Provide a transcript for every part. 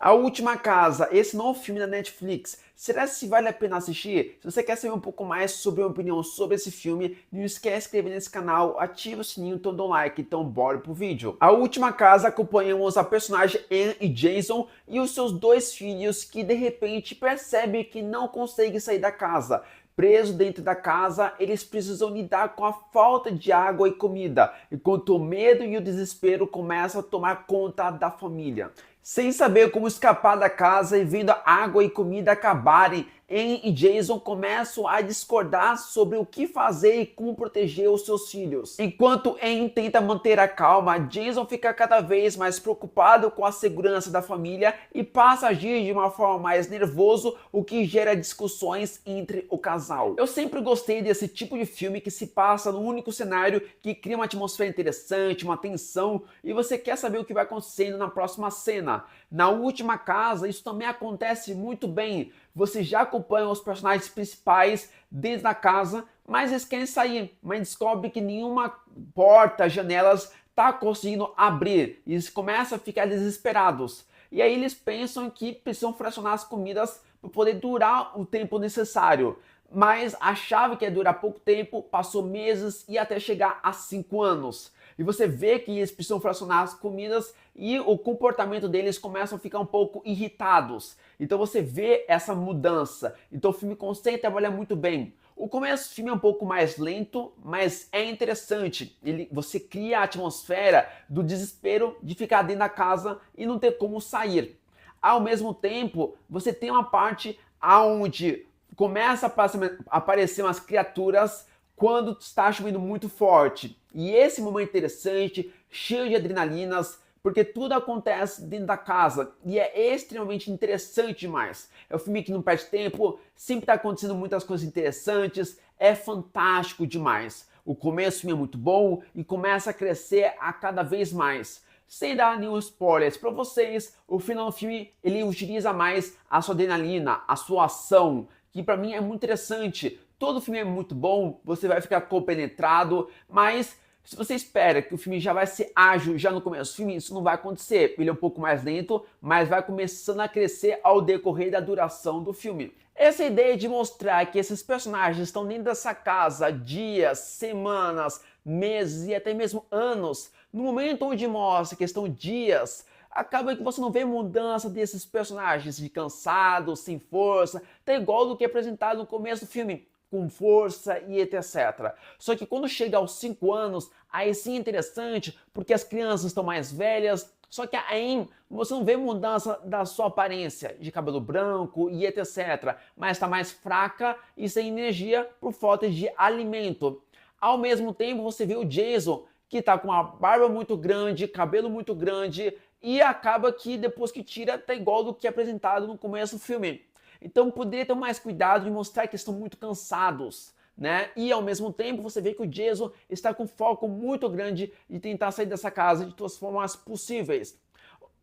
A Última Casa, esse novo filme da Netflix, será que vale a pena assistir? Se você quer saber um pouco mais sobre a minha opinião sobre esse filme, não esquece de se inscrever nesse canal, ativa o sininho, então dá um like, então bora pro vídeo. A Última Casa, acompanhamos a personagem Anne e Jason e os seus dois filhos que de repente percebem que não conseguem sair da casa. Presos dentro da casa, eles precisam lidar com a falta de água e comida, enquanto o medo e o desespero começam a tomar conta da família. Sem saber como escapar da casa e vendo a água e comida acabarem, Anne e Jason começam a discordar sobre o que fazer e como proteger os seus filhos. Enquanto Anne tenta manter a calma, Jason fica cada vez mais preocupado com a segurança da família e passa a agir de uma forma mais nervoso, o que gera discussões entre o casal. Eu sempre gostei desse tipo de filme que se passa num único cenário, que cria uma atmosfera interessante, uma tensão, e você quer saber o que vai acontecendo na próxima cena. Na Última Casa, isso também acontece muito bem. Você já acompanha os personagens principais dentro da casa, mas eles querem sair, mas descobre que nenhuma porta, janelas está conseguindo abrir. E eles começam a ficar desesperados. E aí eles pensam que precisam fracionar as comidas para poder durar o tempo necessário. Mas achava que ia durar pouco tempo, passou meses e até chegar a 5 anos. E você vê que eles precisam fracionar as comidas e o comportamento deles começa a ficar um pouco irritados. Então você vê essa mudança. Então o filme consegue trabalhar muito bem. O começo do filme é um pouco mais lento, mas é interessante. Você cria a atmosfera do desespero de ficar dentro da casa e não ter como sair. Ao mesmo tempo, você tem uma parte onde começa a aparecer umas criaturas quando está chovendo muito forte. E esse momento é interessante, cheio de adrenalinas, porque tudo acontece dentro da casa e é extremamente interessante demais. É um filme que não perde tempo, sempre está acontecendo muitas coisas interessantes, é fantástico demais. O começo do filme é muito bom e começa a crescer a cada vez mais. Sem dar nenhum spoiler para vocês, o final do filme ele utiliza mais a sua adrenalina, a sua ação, que para mim é muito interessante. Todo filme é muito bom, você vai ficar compenetrado, mas se você espera que o filme já vai ser ágil já no começo do filme, isso não vai acontecer. Ele é um pouco mais lento, mas vai começando a crescer ao decorrer da duração do filme. Essa ideia de mostrar que esses personagens estão dentro dessa casa dias, semanas, meses e até mesmo anos, no momento onde mostra que estão dias, acaba que você não vê mudança desses personagens, de cansados, sem força, tá igual do que é apresentado no começo do filme, com força e etc. Só que quando chega aos 5 anos, aí sim é interessante, porque as crianças estão mais velhas, só que aí você não vê mudança da sua aparência, de cabelo branco e etc. Mas está mais fraca e sem energia por falta de alimento. Ao mesmo tempo você vê o Jason, que está com uma barba muito grande, cabelo muito grande, e acaba que depois que tira, tá igual do que é apresentado no começo do filme. Então poderia ter mais cuidado de mostrar que estão muito cansados, né? E ao mesmo tempo você vê que o Jason está com foco muito grande de tentar sair dessa casa de todas as formas possíveis.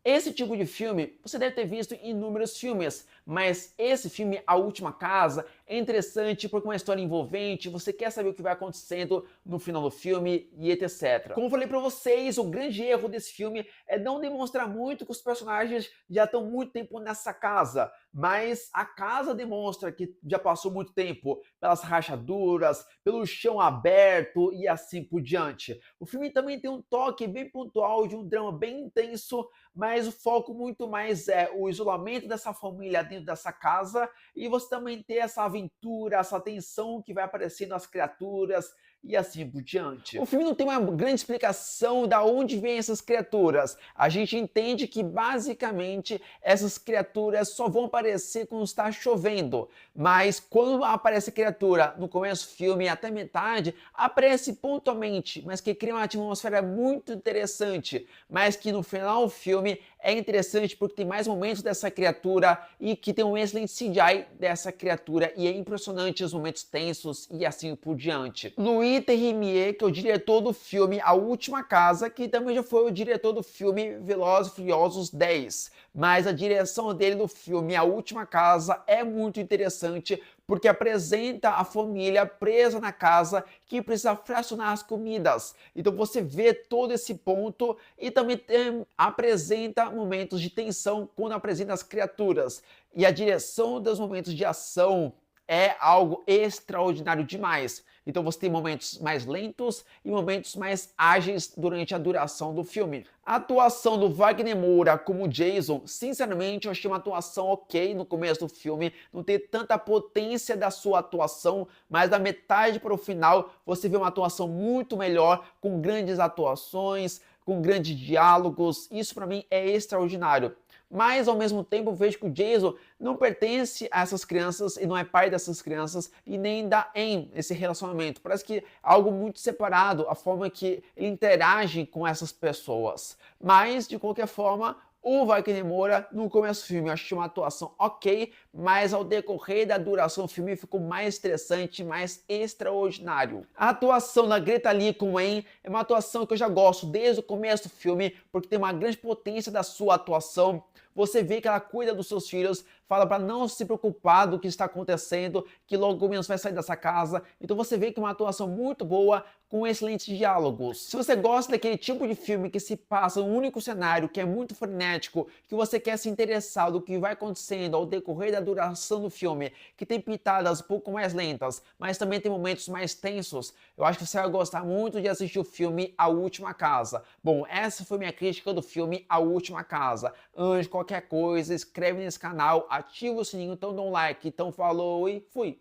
Esse tipo de filme você deve ter visto em inúmeros filmes, mas esse filme, A Última Casa, é interessante porque é uma história envolvente, você quer saber o que vai acontecendo no final do filme e etc. Como eu falei pra vocês, o grande erro desse filme é não demonstrar muito que os personagens já estão muito tempo nessa casa, mas a casa demonstra que já passou muito tempo pelas rachaduras, pelo chão aberto e assim por diante. O filme também tem um toque bem pontual de um drama bem intenso, mas o foco muito mais é o isolamento dessa família dentro dessa casa e você também ter essa aventura, essa tensão que vai aparecendo as criaturas e assim por diante. O filme não tem uma grande explicação de onde vêm essas criaturas. A gente entende que basicamente essas criaturas só vão aparecer quando está chovendo, mas quando aparece a criatura no começo do filme até metade, aparece pontualmente, mas que cria uma atmosfera muito interessante, mas que no final do filme é interessante porque tem mais momentos dessa criatura e que tem um excelente CGI dessa criatura e é impressionante os momentos tensos e assim por diante. Louis Terrimier, que é o diretor do filme A Última Casa, que também já foi o diretor do filme Velozes e Furiosos 10, mas a direção dele no filme A Última Casa é muito interessante porque apresenta a família presa na casa que precisa fracionar as comidas. Então você vê todo esse ponto e também apresenta momentos de tensão quando apresenta as criaturas. E a direção dos momentos de ação é algo extraordinário demais. Então você tem momentos mais lentos e momentos mais ágeis durante a duração do filme. A atuação do Wagner Moura como Jason, sinceramente, eu achei uma atuação ok no começo do filme, não tem tanta potência da sua atuação, mas da metade para o final você vê uma atuação muito melhor, com grandes atuações, com grandes diálogos. Isso para mim é extraordinário. Mas ao mesmo tempo eu vejo que o Jason não pertence a essas crianças e não é pai dessas crianças e nem da Anne esse relacionamento. Parece que é algo muito separado, a forma que ele interage com essas pessoas. Mas, de qualquer forma, o Wagner Moura, no começo do filme, eu achei uma atuação ok, mas ao decorrer da duração do filme ficou mais estressante, mais extraordinário. A atuação da Greta Lee com Anne é uma atuação que eu já gosto desde o começo do filme, porque tem uma grande potência da sua atuação. Você vê que ela cuida dos seus filhos, fala para não se preocupar do que está acontecendo, que logo menos vai sair dessa casa. Então você vê que é uma atuação muito boa, com excelentes diálogos. Se você gosta daquele tipo de filme que se passa um único cenário, que é muito frenético, que você quer se interessar do que vai acontecendo ao decorrer da duração do filme, que tem pitadas um pouco mais lentas, mas também tem momentos mais tensos, eu acho que você vai gostar muito de assistir o filme A Última Casa. Bom, essa foi minha crítica do filme A Última Casa. Antes de qualquer coisa, inscreve nesse canal, ativa o sininho, então dá um like. Então falou e fui!